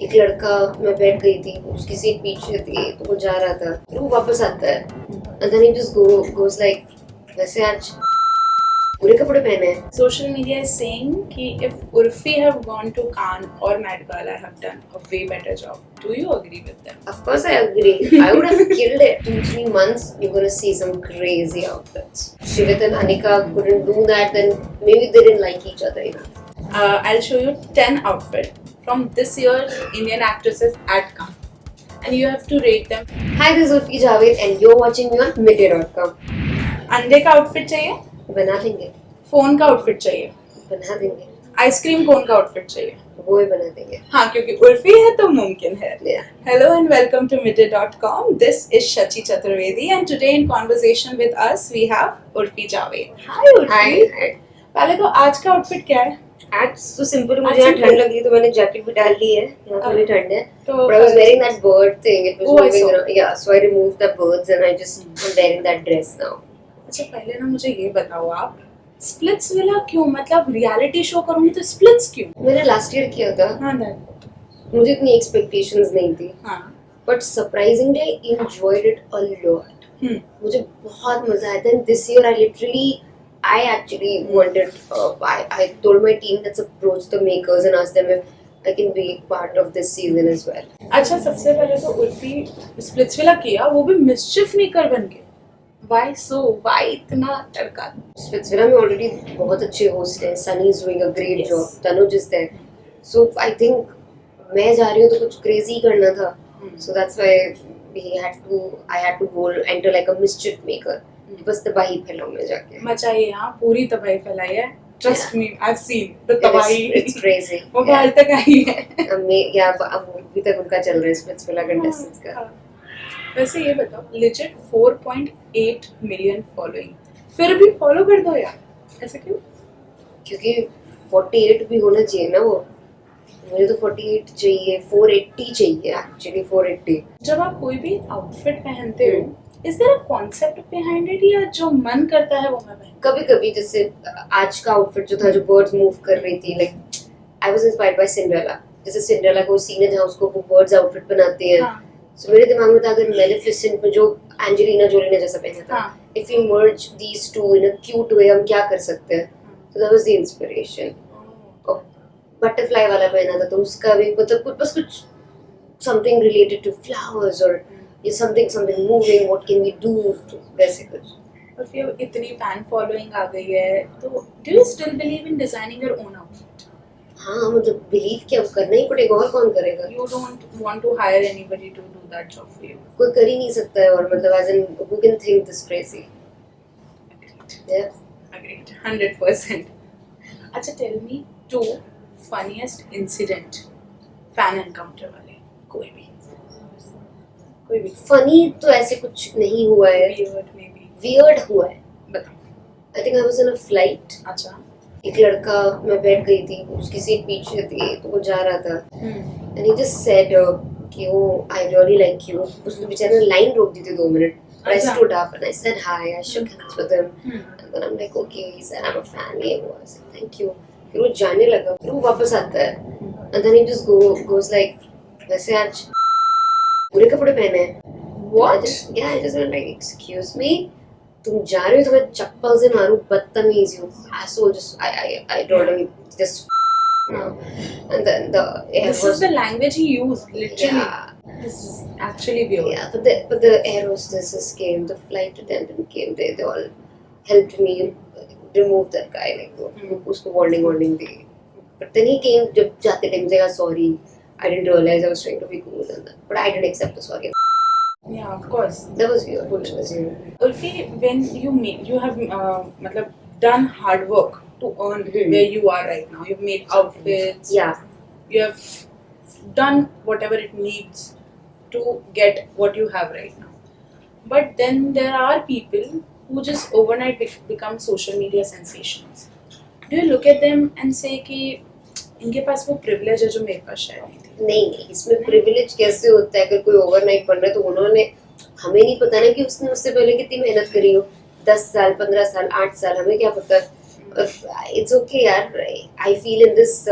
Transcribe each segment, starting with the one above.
एक लड़का, मैं बैठ गई थी, उसकी सीट पीछे थी तो वो जा रहा था, फिर वो वापस आता है and then he just goes like, वैसे आज पूरे कपड़े पहने हैं. Social media is saying कि if Urfi have gone to Cannes or Met Gala have done a way better job. Do you agree with them? Of course I agree. I would have killed it. 2-3 months, you're gonna see some crazy outfits. Shivit and Anika couldn't do that, then maybe they didn't like each other enough. I'll show you 10 outfits from this year's Indian actresses at Cannes. And you have to rate them. Hi, this is Urfi Javed and you're watching me on midday.com. अंडे का outfit चाहिए, बना देंगे, phone का outfit चाहिए, बना देंगे, ice cream cone का आउटफिट चाहिए. वो भी बना देंगे. हाँ, क्योंकि उर्फी है तो मुमकिन है. Yeah. Hello and welcome to midday.com. This is Shachi Chaturvedi and today in conversation with us we have Urfi Javed. Hi Urfi. Hi. पहले तो आज का आउटफिट क्या है? आज तो सिंपल, मुझे यहाँ ठंड लग रही तो मैंने जैकेट भी डाल ली है. यहाँ थोड़ी ठंड है. तो But I was wearing that bird thing. It was Oh, I moving saw. around. Yeah, so I removed the birds and I just am wearing that dress now. अच्छा, पहले ना मुझे ये बताओ आप स्प्लिट्स विला क्यों, मतलब रियलिटी शो करूंगी तो स्प्लिट्स क्यों? मैंने लास्ट ईयर किया था. हाँ दैट. मुझे इतनी एक्सपेक्टेशंस नहीं थी. हाँ. But surprisingly, I enjoyed it a lot. मुझे बहुत मजा आया था. And this year, I actually wanted. I told my team, let's approach the makers and ask them if I can be part of this season as well. अच्छा, सबसे पहले तो Urfi splits villa किया, वो भी मिस्चिफ मेकर बन के. Why so? Why इतना तड़का? Spitsvilla में already बहुत अच्छे host हैं. Sunny is doing a great Yes. job. Tanuj is there. So I think मैं जा रही हूँ तो कुछ crazy करना था. So that's why I had to go enter like a mischief maker. बस तबाही फैलाऊं मैं जाके. मचाइए, हाँ, पूरी तबाही फैलाई है. Trust me, I've seen the तबाही. It's crazy. वो बाहर तक आई है. अब अभी तक उनका चल रहा है Spitsvilla contestants का. हाँ. वैसे ये बताओ, legit 4.8 मिलियन फॉलोइंग, फिर भी फॉलो कर दो यार, ऐसे क्यों? क्योंकि 48 भी होना चाहिए ना वो. मुझे तो 48 चाहिए, 480 चाहिए एक्चुअली. 480. जब आप कोई भी आउटफिट पहनते हो, is there a concept behind it, या जो मन करता है वो मैं पहन? कभी कभी जैसे आज का आउटफिट जो था, जो बर्ड्स मूव कर रही थी, like I was inspired by Cinderella. जैसे सिंड्रेला को सीन है जहाँ उसको वो बर्ड्स आउटफिट बनाते हैं. हाँ. सो मेरे दिमाग में था अगर मेलेफिसेंट में जो एंजेलिना जोली ने जैसा पहना था, हाँ. If you merge these two in a cute way, हम क्या कर सकते हैं. So that was the inspiration. Butterfly वाला पहना था तो उसका भी मतलब कुछ समथिंग रिलेटेड टू फ्लावर्स और ये something moving, what can we do, वैसे कुछ. और फिर इतनी फैन फॉलोइंग आ गई है, तो do you still believe in designing your own outfit? हाँ, मतलब बिलीव क्या करना ही पड़ेगा, और कौन करेगा. You don't want to hire anybody to do that job for you? कोई कर ही नहीं सकता है. और मतलब as in who can think this crazy. Agreed, 100%. अच्छा, tell me 2 funniest incident fan encounter वाले. कोई भी फनी तो ऐसे कुछ नहीं हुआ है. वियर्ड हुआ है. बताओ. I think I was in a flight. अच्छा. एक लड़का, मैं बैठ गई थी, उसकी सीट पीछे थी तो वो जा रहा था. एंड ही जस्ट सेड कि वो आई रियली लाइक यू. उसने बेचारे ने लाइन रोक दी थी 2 minute. I stood up and I said hi. I shook hands with him. And then I'm like, okay. He said, I'm a fan. ये वो. I said, thank you. फिर वो जाने लगा. फिर वो वापस आता है. And then he just goes like, वैसे आज पूरे कपड़े पहने हैं. What? I just went like, excuse me. तुम जा रहे हो तो मैं चप्पल से मारूं, बदतमीज you. Asshole. I told him just now. And then This is the language he used, literally. Yeah. This is actually weird. Yeah, but the air hostesses came, the flight attendant came, they all helped me remove that guy, like उसको warning the. But then he came जब जाते time से, sorry, I didn't realize I was trying to be cool and that, but I didn't accept the sorry. Yeah, of course. That was weird. That was weird. Ulfi, when you have मतलब done hard work to earn where you are right now. You've made outfits. Yeah. You have done whatever it needs to get what you have right now. But then there are people who just overnight become social media sensations. Do you look at them and say कि इनके पास वो privilege है जो मेरे पास शायद नहीं थी? नहीं, इसमें privilege कैसे होता है? अगर कोई overnight बन रहा है तो उन्होंने, हमें नहीं पता ना कि उसने उससे पहले कितनी मेहनत करी हो. 10 साल, 15 साल, 8 साल, हमें क्या पता. It's okay यार. I feel in this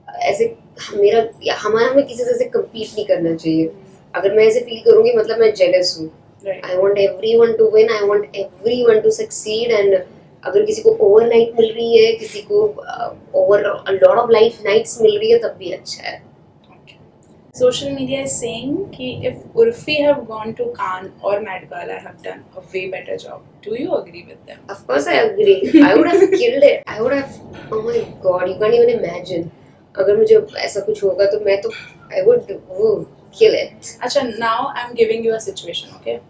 ऐसे हमें किसी से compete नहीं करना चाहिए. अगर मैं ऐसे feel करूँगी मतलब मैं jealous हूँ. Right. I want everyone to win. I want everyone to succeed. And अगर किसी को overnight मिल रही है, किसी को over a lot of life nights मिल रही है, तब भी अच्छा है. Okay. Social media is saying कि if Urfi have gone to Cannes or Met Gala have done a way better job. Do you agree with them? Of course I agree. I would have killed it. I would have. Oh my God, you can't even imagine. अगर मुझे ऐसा कुछ होगा तो मैं तो I would kill it. अच्छा, now I'm giving you a situation, okay?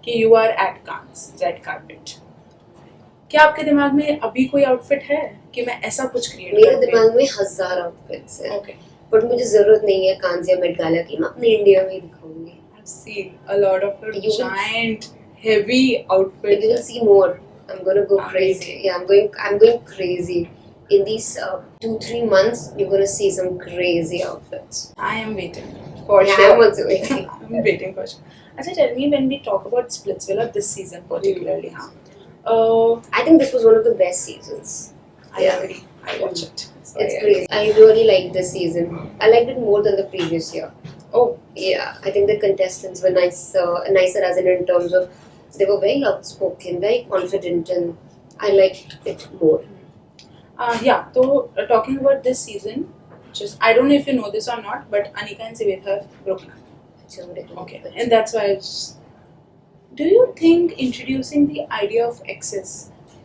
कि you are at Cannes, red carpet. क्या आपके दिमाग में अभी कोई आउटफिट है कि मैं ऐसा कुछ क्रिएट मेरे दिमाग में 1000 आउटफिट्स हैं. Okay. बट मुझे जरूरत नहीं है कांस या मेट गाला की. मैं अपने इंडिया में ही दिखाऊंगी. I've seen a lot of your You will- giant, heavy But outfits. you will see more. I'm gonna go Amazing. crazy. Yeah, I'm going crazy. In these 2-3 months, you're gonna see some crazy outfits. I am waiting for Yeah, sure. I'm also waiting. I'm waiting for sure. Achha, tell me, when we talk about Splitsvilla this season particularly, I think this was one of the best seasons. I Yeah. agree. I watch it. So It's I crazy. I really liked this season. I liked it more than the previous year. agree. Oh, Yeah, I think the contestants were nicer as in terms of they were very outspoken, very confident, and I liked it more. yeah. So talking about this season, just I don't know if you know this or not, but Anika and Sivetha have broken up. Okay, and that's why. Do you think introducing the idea of exes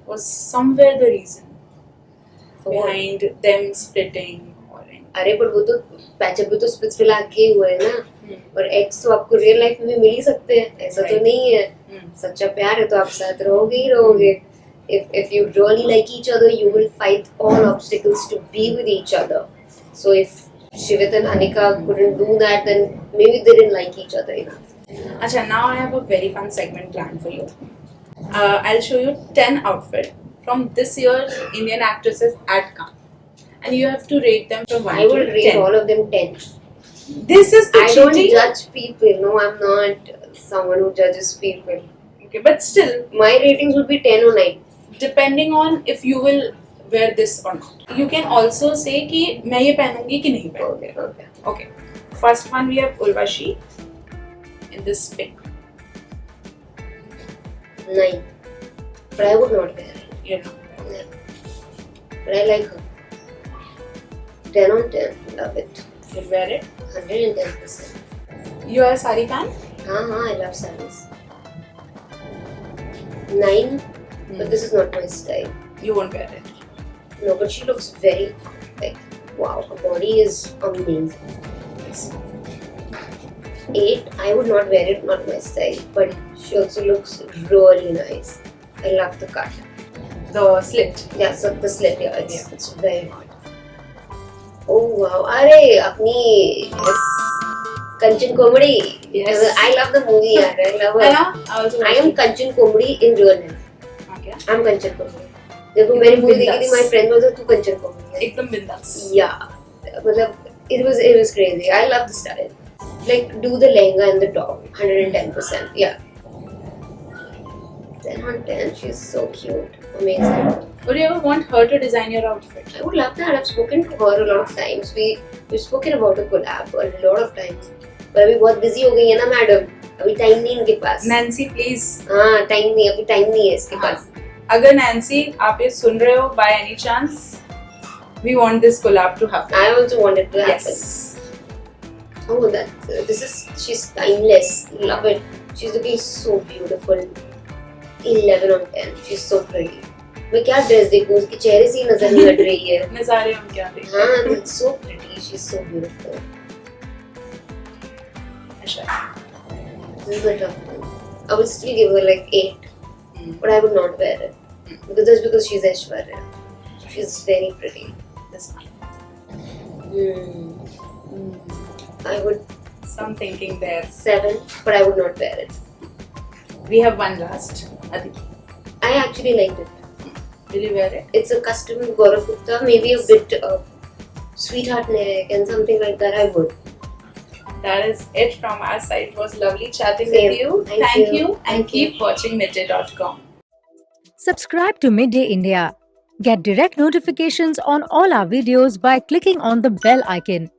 was somewhere the reason behind them splitting or anything? अरे पर वो तो patch up भी तो Splitsvilla के ही हुए हैं ना. और एक्स तो आपको रियल लाइफ में भी मिल ही सकते हैं. ऐसा तो Right. नहीं है. सच्चा प्यार है तो आप साथ रहोगे ही रहोगे. If you really like each other, you will fight all obstacles to be with each other. So if Shivit and Anika couldn't do that, then maybe they didn't like each other enough. Acha, now I have a very fun segment planned for you. I'll show you 10 outfits from this year's Indian actresses at Cannes. And you have to rate them from 1 I will to rate 10. all of them 10. This is the I don't cheating. judge people. No, I'm not someone who judges people. Okay, but still, My ratings would be 10 or 9. depending on if you will wear this or not. You can also say कि मैं ये पहनूंगी कि नहीं पहनूंगी. Okay. Okay. First one we have Urvashi in this pink. 9. But I would not wear it. You know. Yeah. But I like her. 10 on 10. Love it. You'll wear it. 110%. You are a sari fan? I love sarees. 9. But this is not my style. You won't wear it. No, but she looks very like wow. Her body is amazing. Yes. 8. I would not wear it. Not my style. But she also looks really nice. I love the cut. The slit. Yeah, so the slit. Yeah, it's very hot. Oh wow. Arey, apni yes. Kanchan Komadi. Yes. I love the movie. I love her. है ना? I also I am watched it. Kanchan Komadi in real life. Okay. I'm Kanchan Komadi. जब मैंने movie देखी थी, my friend was तू Kanchan Komadi है. एकदम बिंदास. Yeah, मतलब it was crazy. I love the style. Like do the lehenga and the top, 110%. Yeah. 10 on 10. She's so cute, amazing. Would you ever want her to design your outfit? I would love that. I've spoken to her a lot of times. We've spoken about a collab a lot of times. पर अभी बहुत busy हो गई है ना madam. अभी time नहीं इनके पास. Nancy, please. हाँ, टाइम नहीं. अभी टाइम नहीं है इसके पास. अगर नैन्सी आप ये सुन रहे हो by any chance, we want this collab to happen. I also want it to happen. Yes. Oh, she's timeless. Love it. She's looking so beautiful. 11 on 10. She's so pretty. मैं क्या ड्रेस देखूं, उसके चेहरे से ही नजर नहीं हट रही है. नज़ारे हम क्या देखें? हाँ, it's so pretty. She's so beautiful. अच्छा. This is a tough one. I would still give her like 8, but I would not wear it because she's Aishwarya. She's very pretty. This one. I would Some thinking there. 7, but I would not wear it. We have one last. Aditi. I actually liked it. Will you wear it? It's a custom Gaurav Gupta, maybe a bit sweetheart neck and something like that. I would. That is it from our side. It was lovely chatting Same. with you. Thank you. And Thank keep you. watching midday.com. Subscribe to Midday India. Get direct notifications on all our videos by clicking on the bell icon.